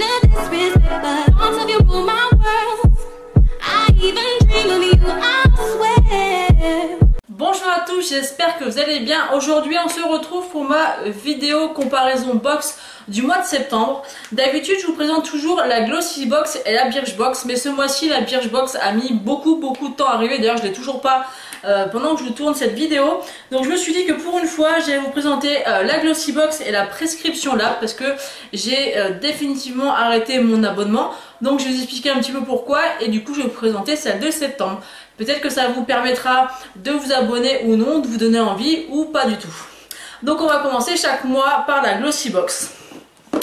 to disrespect the thoughts of you rule my world. I even dream of you, I swear. Bonjour à tous, j'espère que vous allez bien. Aujourd'hui on se retrouve pour ma vidéo comparaison box du mois de septembre. D'habitude je vous présente toujours la Glossy Box et la Birchbox, mais ce mois-ci la Birchbox a mis beaucoup de temps à arriver. D'ailleurs je l'ai toujours pas pendant que je tourne cette vidéo. Donc je me suis dit que pour une fois j'allais vous présenter la Glossy Box et la Prescription Lab, parce que j'ai définitivement arrêté mon abonnement. Donc je vais vous expliquer un petit peu pourquoi, et du coup je vais vous présenter celle de septembre. Peut-être que ça vous permettra de vous abonner ou non, de vous donner envie ou pas du tout. Donc on va commencer chaque mois par la Glossy Box.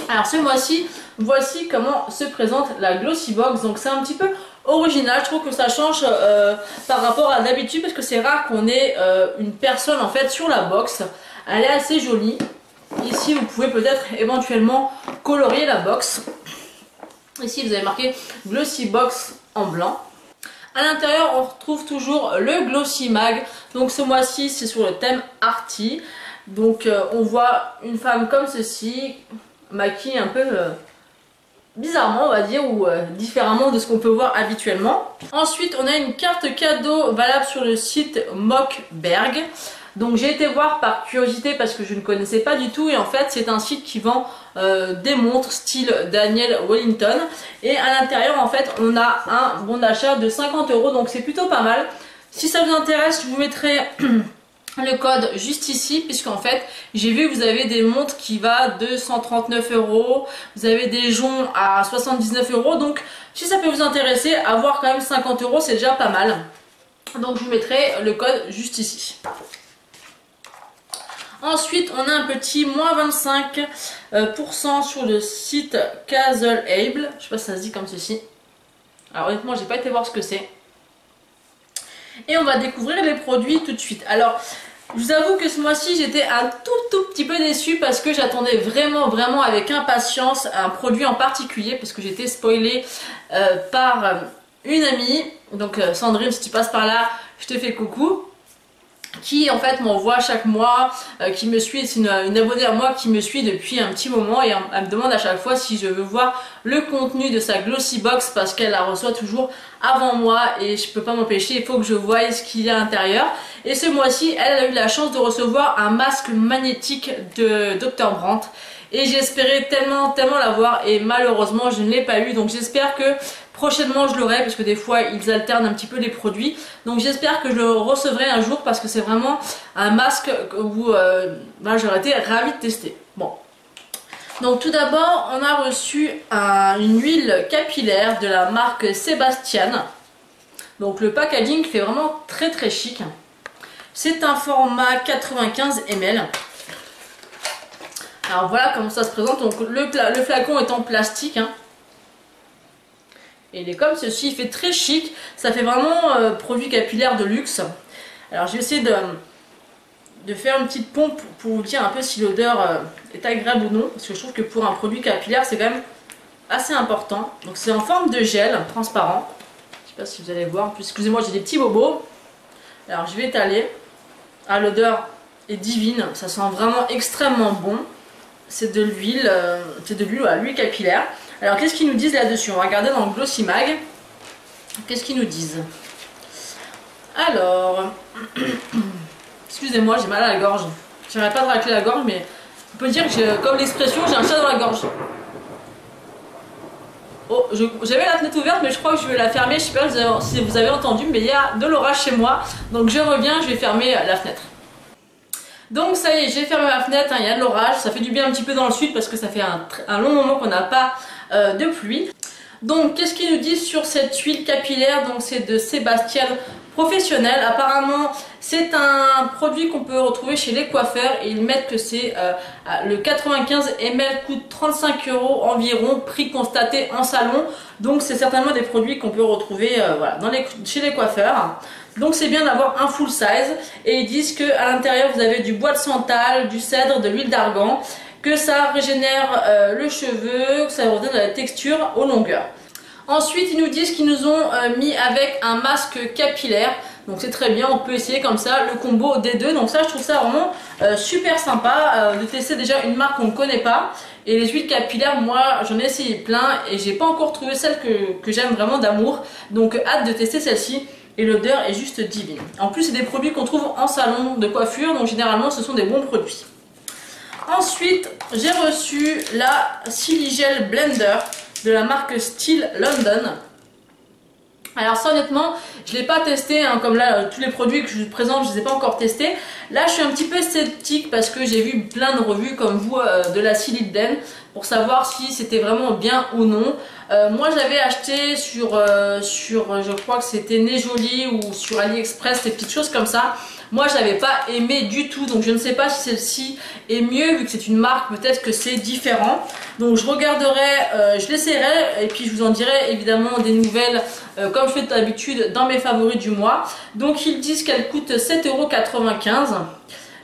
Alors ce mois-ci, voici comment se présente la Glossy Box. Donc c'est un petit peu original, je trouve que ça change par rapport à d'habitude, parce que c'est rare qu'on ait une personne en fait sur la box. Elle est assez jolie. Ici vous pouvez peut-être éventuellement colorier la box. Ici vous avez marqué Glossy Box en blanc. À l'intérieur on retrouve toujours le Glossy Mag. Donc ce mois-ci c'est sur le thème Arty. Donc on voit une femme comme ceci, maquillée un peu bizarrement on va dire, ou différemment de ce qu'on peut voir habituellement. Ensuite on a une carte cadeau valable sur le site Mockberg. Donc j'ai été voir par curiosité parce que je ne connaissais pas du tout, et en fait c'est un site qui vend des montres style Daniel Wellington, et à l'intérieur en fait on a un bon d'achat de 50 €, donc c'est plutôt pas mal. Si ça vous intéresse, je vous mettrai le code juste ici, puisqu'en fait j'ai vu que vous avez des montres qui va de 139 €, vous avez des joncs à 79 €, donc si ça peut vous intéresser, avoir quand même 50 € c'est déjà pas mal. Donc je vous mettrai le code juste ici. Ensuite, on a un petit moins 25% sur le site Cazelable. Je sais pas si ça se dit comme ceci. Alors honnêtement, j'ai pas été voir ce que c'est. Et on va découvrir les produits tout de suite. Alors, je vous avoue que ce mois-ci, j'étais un tout petit peu déçue, parce que j'attendais vraiment avec impatience un produit en particulier, parce que j'étais spoilée par une amie. Donc Sandrine, si tu passes par là, je te fais coucou. Qui en fait m'envoie chaque mois, qui me suit, c'est une abonnée à moi qui me suit depuis un petit moment, et elle me demande à chaque fois si je veux voir le contenu de sa Glossy Box, parce qu'elle la reçoit toujours avant moi et je peux pas m'empêcher, il faut que je voie ce qu'il y a à l'intérieur. Et ce mois-ci elle a eu la chance de recevoir un masque magnétique de Dr. Brandt, et j'espérais tellement l'avoir, et malheureusement je ne l'ai pas eu. Donc j'espère que prochainement je l'aurai, parce que des fois ils alternent un petit peu les produits. Donc j'espère que je le recevrai un jour, parce que c'est vraiment un masque où j'aurais été ravie de tester. Bon. Donc tout d'abord on a reçu une huile capillaire de la marque Sebastian. Donc le packaging fait vraiment très chic. C'est un format 95 ml. Alors voilà comment ça se présente. Donc le flacon est en plastique, hein. Et il est comme ceci, il fait très chic, ça fait vraiment produit capillaire de luxe. Alors je vais essayer de faire une petite pompe pour vous dire un peu si l'odeur est agréable ou non, parce que je trouve que pour un produit capillaire c'est quand même assez important. Donc c'est en forme de gel transparent, je sais pas si vous allez voir, excusez-moi j'ai des petits bobos. Alors je vais étaler. Ah, l'odeur est divine, ça sent vraiment extrêmement bon. C'est de l'huile, à l'huile capillaire. Alors qu'est-ce qu'ils nous disent là-dessus? On va regarder dans le Glossy Mag. Qu'est-ce qu'ils nous disent? Alors, excusez-moi, j'ai mal à la gorge. J'arrête pas de racler la gorge, mais on peut dire que comme l'expression, j'ai un chat dans la gorge. Oh, j'avais la fenêtre ouverte, mais je crois que je vais la fermer. Je sais pas si vous avez entendu, mais il y a de l'orage chez moi. Donc je reviens, je vais fermer la fenêtre. Donc ça y est, j'ai fermé ma fenêtre, hein, il y a de l'orage, ça fait du bien un petit peu dans le sud, parce que ça fait un long moment qu'on n'a pas de pluie. Donc qu'est-ce qu'ils nous disent sur cette huile capillaire? Donc c'est de Sébastien Professionnel. Apparemment c'est un produit qu'on peut retrouver chez les coiffeurs, et ils mettent que c'est le 95 ml coûte 35 € environ, prix constaté en salon. Donc c'est certainement des produits qu'on peut retrouver voilà, chez les coiffeurs. Donc c'est bien d'avoir un full size, et ils disent que à l'intérieur vous avez du bois de santal, du cèdre, de l'huile d'argan, que ça régénère le cheveu, que ça redonne de la texture aux longueurs. Ensuite ils nous disent qu'ils nous ont mis avec un masque capillaire. Donc c'est très bien, on peut essayer comme ça le combo des deux. Donc ça je trouve ça vraiment super sympa de tester déjà une marque qu'on ne connaît pas. Et les huiles capillaires, moi j'en ai essayé plein et j'ai pas encore trouvé celle que j'aime vraiment d'amour. Donc hâte de tester celle-ci. Et l'odeur est juste divine. En plus c'est des produits qu'on trouve en salon de coiffure, donc généralement ce sont des bons produits. Ensuite, j'ai reçu la Siligel Blender de la marque Steel London. Alors ça honnêtement, je ne l'ai pas testé, hein, comme là tous les produits que je vous présente, je ne les ai pas encore testés. Là je suis un petit peu sceptique parce que j'ai vu plein de revues comme vous de la Siliden pour savoir si c'était vraiment bien ou non. Moi j'avais acheté sur je crois que c'était Nejoli ou sur AliExpress, des petites choses comme ça. Moi je n'avais pas aimé du tout, donc je ne sais pas si celle-ci est mieux vu que c'est une marque, peut-être que c'est différent. Donc je regarderai, je l'essaierai et puis je vous en dirai évidemment des nouvelles comme je fais d'habitude dans mes favoris du mois. Donc ils disent qu'elle coûte 7,95 €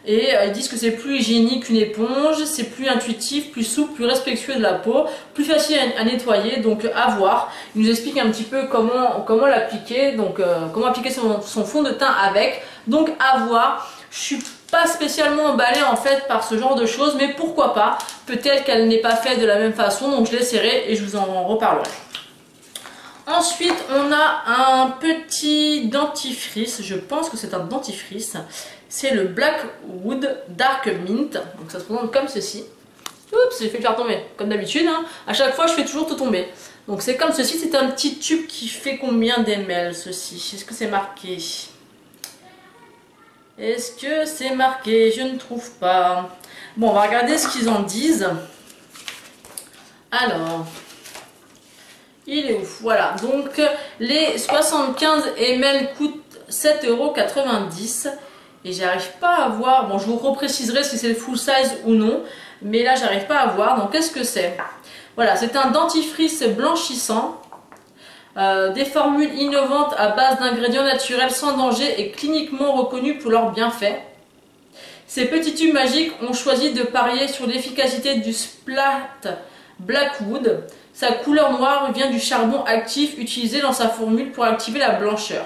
et ils disent que c'est plus hygiénique qu'une éponge, c'est plus intuitif, plus souple, plus respectueux de la peau, plus facile à nettoyer, donc à voir. Il nous explique un petit peu comment l'appliquer, donc comment appliquer son fond de teint avec, donc à voir. Je suis pas spécialement emballée en fait par ce genre de choses, mais pourquoi pas, peut-être qu'elle n'est pas faite de la même façon, donc je l'essaierai et je vous en reparlerai. Ensuite, on a un petit dentifrice, je pense que c'est un dentifrice, c'est le Blackwood Dark Mint, donc ça se présente comme ceci. Oups, j'ai fait le faire tomber, comme d'habitude, hein. À chaque fois je fais toujours tout tomber. Donc c'est comme ceci, c'est un petit tube qui fait combien d'ml ceci? Est-ce que c'est marqué? Est-ce que c'est marqué? Je ne trouve pas. Bon, on va regarder ce qu'ils en disent. Alors... il est ouf, voilà, donc les 75 ml coûtent 7,90 € et j'arrive pas à voir, bon je vous repréciserai si c'est le full size ou non, mais là j'arrive pas à voir, donc qu'est-ce que c'est? Voilà, c'est un dentifrice blanchissant, des formules innovantes à base d'ingrédients naturels sans danger et cliniquement reconnus pour leurs bienfaits. Ces petits tubes magiques ont choisi de parier sur l'efficacité du Splat Blackwood. Sa couleur noire vient du charbon actif utilisé dans sa formule pour activer la blancheur.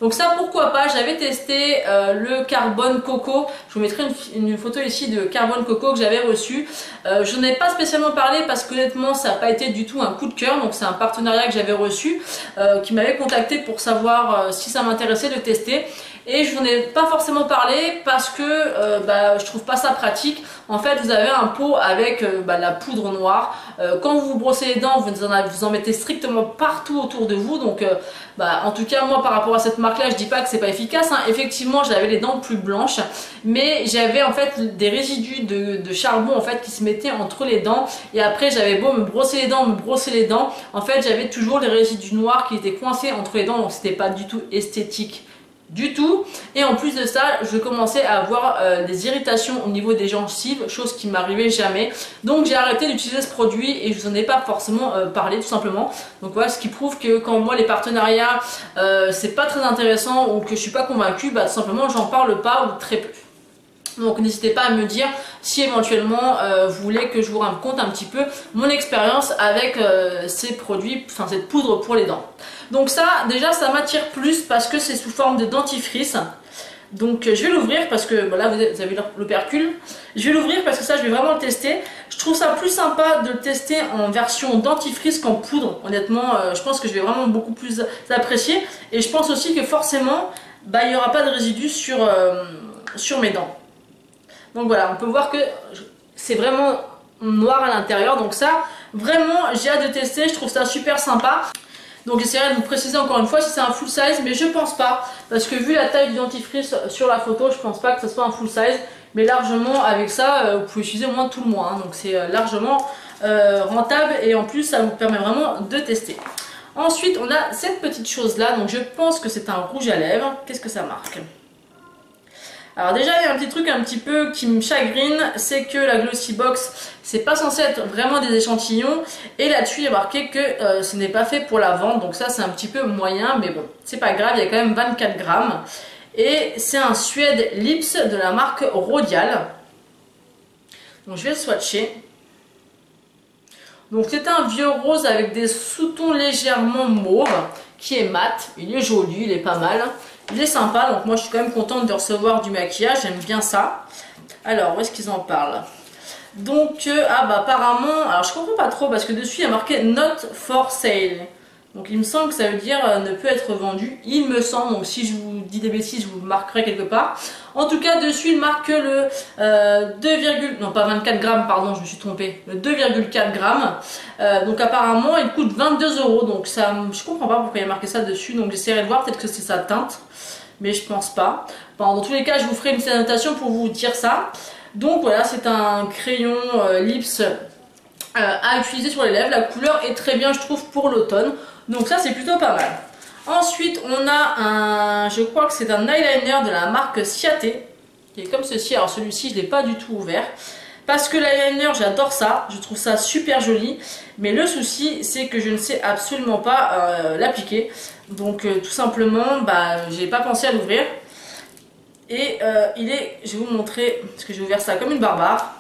Donc ça pourquoi pas, j'avais testé le carbone coco, je vous mettrai une photo ici de carbone coco que j'avais reçu. Je n'en ai pas spécialement parlé parce qu'honnêtement ça n'a pas été du tout un coup de cœur, donc c'est un partenariat que j'avais reçu, qui m'avait contacté pour savoir si ça m'intéressait de tester. Et je n'en ai pas forcément parlé parce que je trouve pas ça pratique. En fait vous avez un pot avec la poudre noire. Quand vous vous brossez les dents vous en mettez strictement partout autour de vous. Donc en tout cas moi par rapport à cette marque là je dis pas que c'est pas efficace, hein. Effectivement j'avais les dents plus blanches, mais j'avais en fait des résidus de charbon en fait qui se mettaient entre les dents. Et après j'avais beau me brosser les dents, en fait j'avais toujours les résidus noirs qui étaient coincés entre les dents. Donc c'était pas du tout esthétique du tout. Et en plus de ça je commençais à avoir des irritations au niveau des gencives, chose qui m'arrivait jamais. Donc j'ai arrêté d'utiliser ce produit et je vous en ai pas forcément parlé tout simplement. Donc voilà, ce qui prouve que quand moi les partenariats c'est pas très intéressant ou que je suis pas convaincue, tout simplement j'en parle pas ou très peu. Donc n'hésitez pas à me dire si éventuellement vous voulez que je vous raconte un petit peu mon expérience avec ces produits, enfin cette poudre pour les dents. Donc ça déjà ça m'attire plus parce que c'est sous forme de dentifrice. Donc je vais l'ouvrir parce que là vous avez l'opercule. Je vais l'ouvrir parce que ça je vais vraiment le tester. Je trouve ça plus sympa de le tester en version dentifrice qu'en poudre. Honnêtement je pense que je vais vraiment beaucoup plus apprécier. Et je pense aussi que forcément il n'y aura pas de résidus sur mes dents. Donc voilà, on peut voir que c'est vraiment noir à l'intérieur. Donc ça, vraiment, j'ai hâte de tester. Je trouve ça super sympa. Donc j'essaierai de vous préciser encore une fois si c'est un full size. Mais je pense pas. Parce que vu la taille du dentifrice sur la photo, je pense pas que ce soit un full size. Mais largement, avec ça, vous pouvez utiliser au moins tout le mois. Hein. Donc c'est largement rentable. Et en plus, ça vous permet vraiment de tester. Ensuite, on a cette petite chose là. Donc je pense que c'est un rouge à lèvres. Qu'est-ce que ça marque ? Alors déjà il y a un petit truc un petit peu qui me chagrine, c'est que la Glossy Box c'est pas censé être vraiment des échantillons et là-dessus il y a marqué que ce n'est pas fait pour la vente, donc ça c'est un petit peu moyen, mais bon c'est pas grave, il y a quand même 24 grammes et c'est un Suede Lips de la marque Rodial. Donc je vais le swatcher. Donc c'est un vieux rose avec des sous-tons légèrement mauve qui est mat, il est joli, il est pas mal. Il est sympa, donc moi je suis quand même contente de recevoir du maquillage, j'aime bien ça. Alors, où est-ce qu'ils en parlent? Donc, ah bah apparemment, alors je comprends pas trop parce que dessus il y a marqué Not for sale. Donc il me semble que ça veut dire ne peut être vendu, il me semble, donc si je vous dis des bêtises, je vous marquerai quelque part. En tout cas, dessus il marque le 2, non pas 24 grammes, pardon, je me suis trompée, le 2,4 grammes. Donc apparemment il coûte 22 €, donc ça, je comprends pas pourquoi il y a marqué ça dessus, donc j'essaierai de voir, peut-être que c'est sa teinte, mais je pense pas. Bon, dans tous les cas, je vous ferai une petite annotation pour vous dire ça. Donc voilà, c'est un crayon lips à utiliser sur les lèvres. La couleur est très bien, je trouve, pour l'automne. Donc ça, c'est plutôt pas mal. Ensuite, on a un, je crois que c'est un eyeliner de la marque Ciaté, qui est comme ceci. Alors celui-ci, je ne l'ai pas du tout ouvert. Parce que l'eyeliner, j'adore ça. Je trouve ça super joli. Mais le souci, c'est que je ne sais absolument pas l'appliquer. Donc tout simplement, bah, j'ai pas pensé à l'ouvrir. Et il est, je vais vous montrer, parce que j'ai ouvert ça comme une barbare.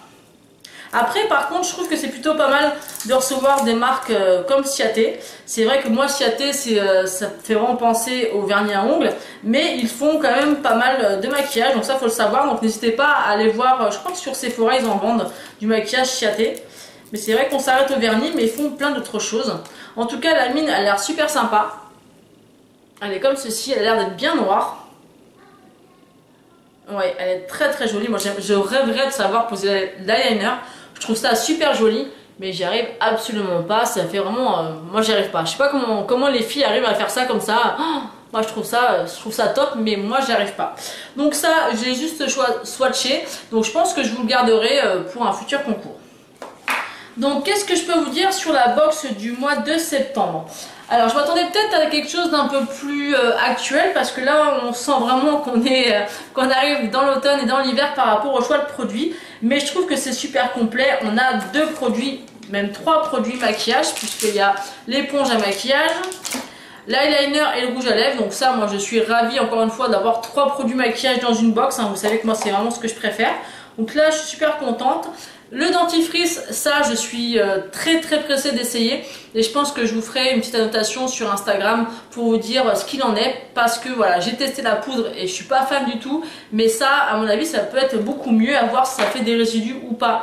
Après, par contre, je trouve que c'est plutôt pas mal de recevoir des marques comme Ciaté. C'est vrai que moi, Ciaté, ça fait vraiment penser au vernis à ongles, mais ils font quand même pas mal de maquillage, donc ça, faut le savoir. Donc n'hésitez pas à aller voir, je crois que sur Sephora, ils en vendent du maquillage Ciaté. Mais c'est vrai qu'on s'arrête au vernis, mais ils font plein d'autres choses. En tout cas, la mine, elle a l'air super sympa. Elle est comme ceci, elle a l'air d'être bien noire. Ouais, elle est très très jolie. Moi, je rêverais de savoir poser l'eyeliner. Je trouve ça super joli, mais j'y arrive absolument pas. Ça fait vraiment... moi, j'y arrive pas. Je sais pas comment les filles arrivent à faire ça comme ça. Oh, moi, je trouve ça top, mais moi, j'y arrive pas. Donc ça, j'ai juste swatché. Donc je pense que je vous le garderai pour un futur concours. Donc, qu'est-ce que je peux vous dire sur la box du mois de septembre? Alors, je m'attendais peut-être à quelque chose d'un peu plus actuel, parce que là, on sent vraiment qu'on arrive dans l'automne et dans l'hiver par rapport au choix de produits. Mais je trouve que c'est super complet. On a 2 produits, même 3 produits maquillage, puisqu'il y a l'éponge à maquillage, l'eyeliner et le rouge à lèvres. Donc ça, moi, je suis ravie, encore une fois, d'avoir 3 produits maquillage dans une box. Hein. Vous savez que moi, c'est vraiment ce que je préfère. Donc là, je suis super contente. Le dentifrice, ça je suis très pressée d'essayer et je pense que je vous ferai une petite annotation sur Instagram pour vous dire ce qu'il en est, parce que voilà, j'ai testé la poudre et je suis pas fan du tout, mais ça à mon avis ça peut être beaucoup mieux, à voir si ça fait des résidus ou pas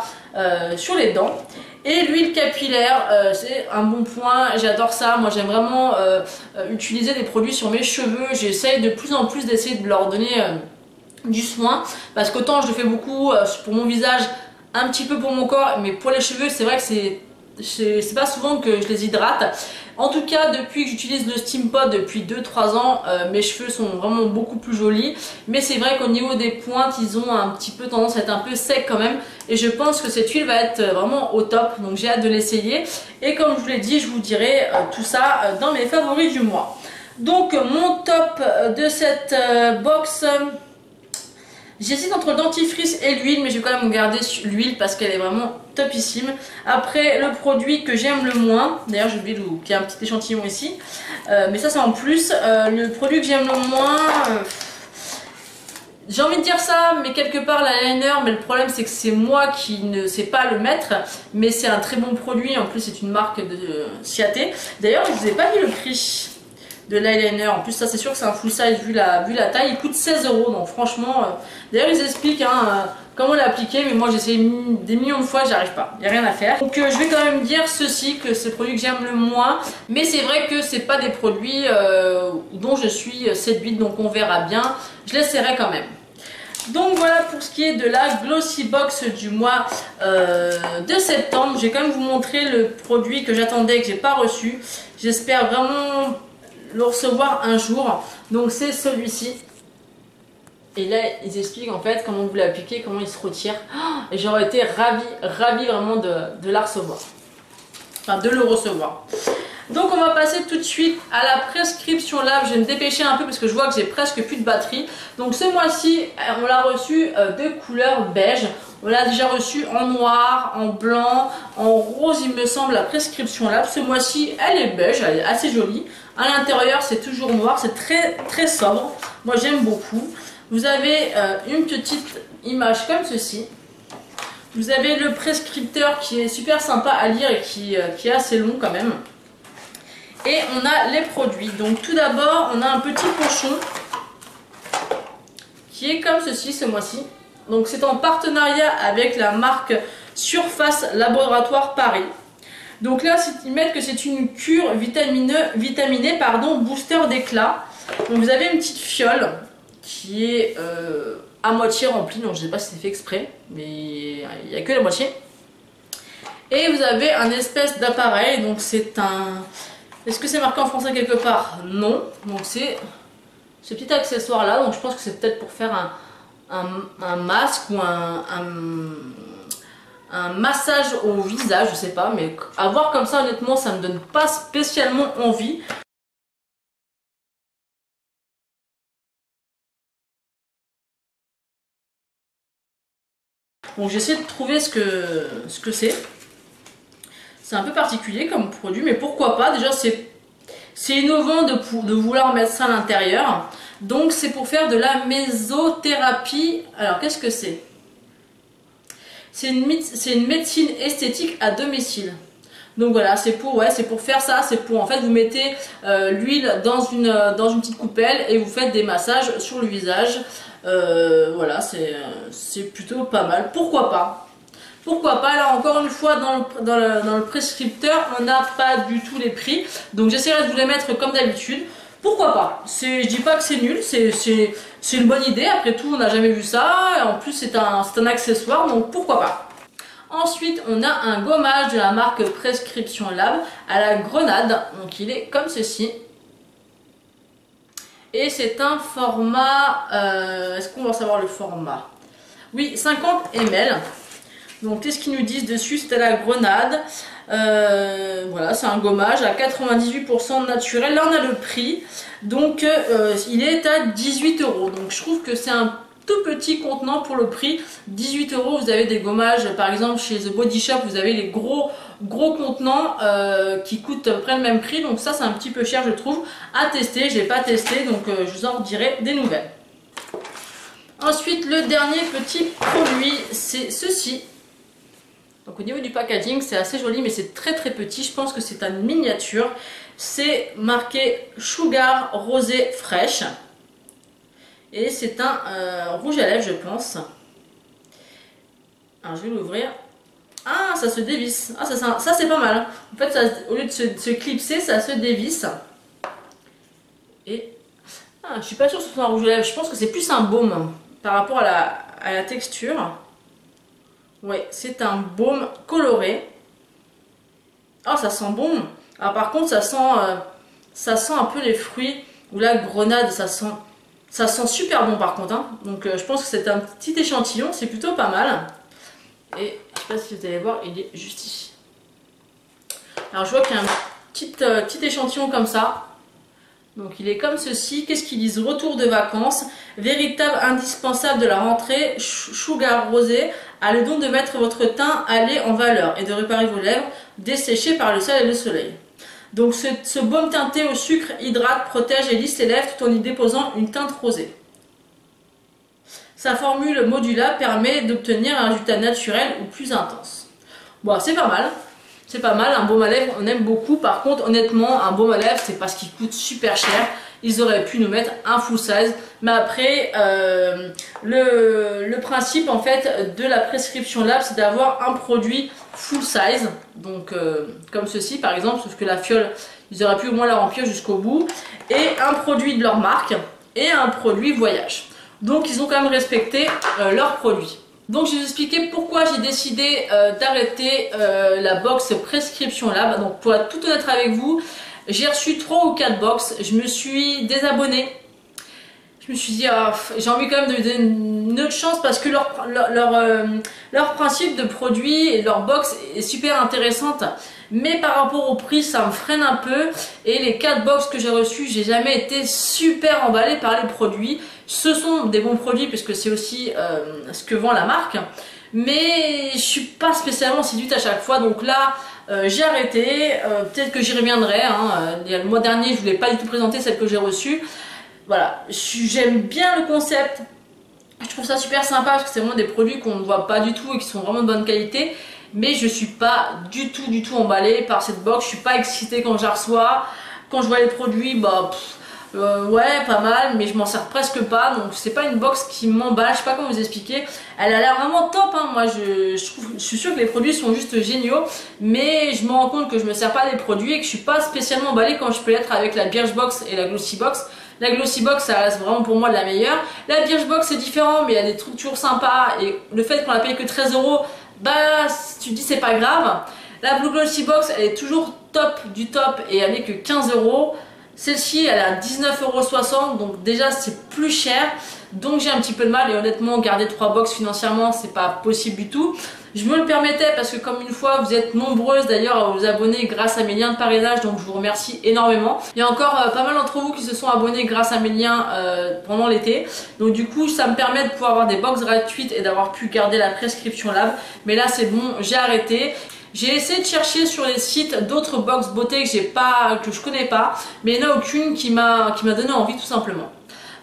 sur les dents. Et l'huile capillaire, c'est un bon point, j'adore ça. Moi j'aime vraiment utiliser des produits sur mes cheveux, j'essaye de plus en plus d'essayer de leur donner du soin, parce qu'autant je le fais beaucoup pour mon visage, un petit peu pour mon corps, mais pour les cheveux c'est vrai que c'est pas souvent que je les hydrate. En tout cas, depuis que j'utilise le Steam Pod depuis 2-3 ans, mes cheveux sont vraiment beaucoup plus jolis. Mais c'est vrai qu'au niveau des pointes, ils ont un petit peu tendance à être un peu secs quand même. Et je pense que cette huile va être vraiment au top. Donc j'ai hâte de l'essayer. Et comme je vous l'ai dit, je vous dirai tout ça dans mes favoris du mois. Donc mon top de cette box... J'hésite entre le dentifrice et l'huile, mais je vais quand même garder l'huile parce qu'elle est vraiment topissime. Après, le produit que j'aime le moins, d'ailleurs j'ai oublié qu'il y a un petit échantillon ici, mais ça c'est en plus. Le produit que j'aime le moins, j'ai envie de dire ça, mais quelque part l'eyeliner, mais le problème c'est que c'est moi qui ne sais pas le mettre, mais c'est un très bon produit, en plus c'est une marque de Ciaté. D'ailleurs je ne vous ai pas mis le prix de l'eyeliner, en plus ça c'est sûr que c'est un full size vu la taille, il coûte 16 €, donc franchement, d'ailleurs ils expliquent comment l'appliquer, mais moi j'ai essayé des millions de fois, j'y arrive pas, il n'y a rien à faire. Donc je vais quand même dire ceci, que c'est le produit que j'aime le moins, mais c'est vrai que c'est pas des produits dont je suis séduite, donc on verra bien, je l'essaierai quand même. Donc voilà pour ce qui est de la Glossy Box du mois de septembre. Je vais quand même vous montrer le produit que j'attendais et que j'ai pas reçu. J'espère vraiment le recevoir un jour. Donc c'est celui-ci. Et là ils expliquent en fait comment vous l'appliquez, comment il se retire. Et j'aurais été ravie vraiment de la recevoir. Enfin de le recevoir. Donc on va passer tout de suite à la prescription lave. Je vais me dépêcher un peu parce que je vois que j'ai presque plus de batterie. Donc ce mois-ci on l'a reçu de couleur beige. On l'a déjà reçu en noir, en blanc, en rose il me semble, la prescription lave. Ce mois-ci elle est beige, elle est assez jolie. À l'intérieur c'est toujours noir, c'est très sobre. Moi j'aime beaucoup. Vous avez une petite image comme ceci. Vous avez le prescripteur qui est super sympa à lire et qui est assez long quand même. Et on a les produits. Donc tout d'abord on a un petit pochon qui est comme ceci ce mois-ci. Donc c'est en partenariat avec la marque Surface Laboratoire Paris. Donc là ils mettent que c'est une cure vitaminée booster d'éclat. Donc vous avez une petite fiole qui est à moitié remplie, donc je ne sais pas si c'est fait exprès, mais il n'y a que la moitié. Et vous avez un espèce d'appareil, donc c'est un... Est-ce que c'est marqué en français quelque part? Non. Donc c'est ce petit accessoire là, donc je pense que c'est peut-être pour faire un masque ou un massage au visage, je sais pas, mais à voir comme ça honnêtement ça me donne pas spécialement envie. Donc j'ai essayé de trouver ce que c'est. C'est un peu particulier comme produit, mais pourquoi pas. Déjà c'est innovant de vouloir mettre ça à l'intérieur. Donc c'est pour faire de la mésothérapie. Alors qu'est-ce que c'est? C'est une médecine esthétique à domicile. Donc voilà, c'est pour faire ça. C'est pour, en fait, vous mettez l'huile dans une petite coupelle et vous faites des massages sur le visage. Voilà, c'est plutôt pas mal. Pourquoi pas? Pourquoi pas? Là encore une fois dans le prescripteur on n'a pas du tout les prix, donc j'essaierai de vous les mettre comme d'habitude. Pourquoi pas? Je dis pas que c'est nul, c'est une bonne idée, après tout on n'a jamais vu ça, et en plus c'est un accessoire, donc pourquoi pas. Ensuite on a un gommage de la marque Prescription Lab à la grenade, donc il est comme ceci. Et c'est un format, est-ce qu'on va savoir le format? Oui, 50 ml. Donc qu'est-ce qu'ils nous disent dessus? C'est à la grenade. Voilà, c'est un gommage à 98% naturel. Là on a le prix. Donc il est à 18 €. Donc je trouve que c'est un tout petit contenant pour le prix. 18 €, vous avez des gommages, par exemple chez The Body Shop, vous avez les gros contenants qui coûtent à peu près le même prix. Donc ça c'est un petit peu cher je trouve. À tester, je n'ai pas testé, donc je vous en dirai des nouvelles. Ensuite le dernier petit produit, c'est ceci. Donc au niveau du packaging c'est assez joli mais c'est très petit, je pense que c'est une miniature. C'est marqué Sugar Rosé Fraîche. Et c'est un rouge à lèvres je pense. Alors je vais l'ouvrir. Ah ça se dévisse, ah ça c'est pas mal. En fait ça, au lieu de se clipser ça se dévisse. Et je suis pas sûre que ce soit un rouge à lèvres, je pense que c'est plus un baume par rapport à la texture. Ouais, c'est un baume coloré. Oh, ça sent bon. Alors par contre, ça sent un peu les fruits ou la grenade. Ça sent super bon par contre. Hein. Donc je pense que c'est un petit échantillon. C'est plutôt pas mal. Et je sais pas si vous allez voir, il est juste ici. Alors je vois qu'il y a un petit échantillon comme ça. Donc il est comme ceci. Qu'est-ce qu'ils disent? Retour de vacances, véritable indispensable de la rentrée, Sugar Rosé a le don de mettre votre teint à lait en valeur et de réparer vos lèvres desséchées par le sel et le soleil. Donc ce baume teinté au sucre hydrate, protège et lisse les lèvres tout en y déposant une teinte rosée. Sa formule modulable permet d'obtenir un résultat naturel ou plus intense. Bon, c'est pas mal. C'est pas mal, un baume à lèvres, on aime beaucoup. Par contre, honnêtement, un baume à lèvres, c'est parce qu'il coûte super cher. Ils auraient pu nous mettre un full size. Mais après, le principe en fait de la Prescription Lab, c'est d'avoir un produit full size. Donc, comme ceci par exemple, sauf que la fiole, ils auraient pu au moins la remplir jusqu'au bout. Et un produit de leur marque et un produit voyage. Donc, ils ont quand même respecté leurs produits. Donc je vais vous expliquer pourquoi j'ai décidé d'arrêter la box Prescription Lab. Donc pour être tout honnête avec vous, j'ai reçu 3 ou 4 box, je me suis désabonnée. Je me suis dit, j'ai envie quand même de donner une autre chance parce que leur principe de produit et leur box est super intéressante. Mais par rapport au prix, ça me freine un peu. Et les 4 box que j'ai reçues, j'ai jamais été super emballée par les produits. Ce sont des bons produits puisque c'est aussi ce que vend la marque. Mais je suis pas spécialement séduite à chaque fois. Donc là, j'ai arrêté. Peut-être que j'y reviendrai. Hein. Le mois dernier, je ne voulais pas du tout présenter celle que j'ai reçue. Voilà, j'aime bien le concept. Je trouve ça super sympa parce que c'est vraiment des produits qu'on ne voit pas du tout et qui sont vraiment de bonne qualité. Mais je suis pas du tout emballée par cette box. Je suis pas excitée quand je la reçois. Quand je vois les produits, bah Ouais, pas mal, mais je m'en sers presque pas, donc c'est pas une box qui m'emballe, je sais pas comment vous expliquer. Elle a l'air vraiment top, hein. Moi je suis sûre que les produits sont juste géniaux, mais je me rends compte que je me sers pas des produits et que je suis pas spécialement emballée quand je peux l'être avec la Birchbox et la Glossybox. La Glossybox, ça reste vraiment pour moi de la meilleure. La Birchbox c'est différent, mais il y a des trucs toujours sympas, et le fait qu'on la paye que 13 €, bah tu te dis c'est pas grave. La Blue Glossybox, elle est toujours top du top et elle n'est que 15 €. Celle-ci, elle est à 19,60 €, donc déjà c'est plus cher. Donc j'ai un petit peu de mal, et honnêtement, garder 3 box financièrement, c'est pas possible du tout. Je me le permettais parce que, comme une fois, vous êtes nombreuses d'ailleurs à vous abonner grâce à mes liens de parrainage, donc je vous remercie énormément. Il y a encore pas mal d'entre vous qui se sont abonnés grâce à mes liens pendant l'été. Donc du coup, ça me permet de pouvoir avoir des box gratuites et d'avoir pu garder la prescription lab. Mais là, c'est bon, j'ai arrêté. J'ai essayé de chercher sur les sites d'autres box beauté que je connais pas, mais il n'y en a aucune qui m'a donné envie, tout simplement.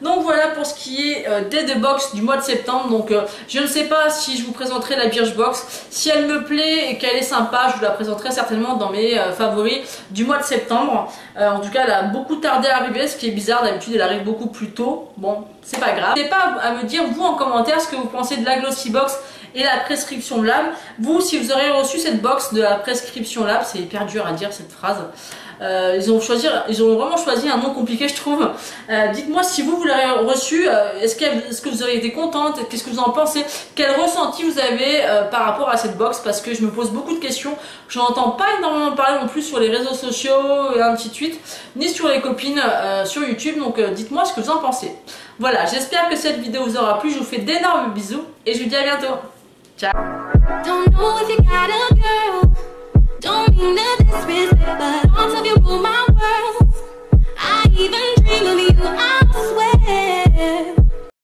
Donc voilà pour ce qui est des deux box du mois de septembre. Donc je ne sais pas si je vous présenterai la Birchbox. Si elle me plaît et qu'elle est sympa, je vous la présenterai certainement dans mes favoris du mois de septembre. En tout cas, elle a beaucoup tardé à arriver, ce qui est bizarre. D'habitude, elle arrive beaucoup plus tôt. Bon, c'est pas grave. N'hésitez pas à me dire, vous, en commentaire, ce que vous pensez de la Glossybox et la prescription lab. Vous, si vous aurez reçu cette box de la prescription lab, c'est hyper dur à dire cette phrase. Ils ont vraiment choisi un nom compliqué, je trouve. Dites-moi si vous l'avez reçu, est-ce que vous auriez été contente, qu'est-ce que vous en pensez, quel ressenti vous avez par rapport à cette box, parce que je me pose beaucoup de questions. Je n'entends pas énormément parler non plus sur les réseaux sociaux et ainsi de suite, ni sur les copines sur YouTube, donc dites-moi ce que vous en pensez. Voilà, j'espère que cette vidéo vous aura plu, je vous fais d'énormes bisous et je vous dis à bientôt. Ciao. Don't know if you got a girl. Don't mean to disrespect, but thoughts of you rule my world. I even dream of you, I swear.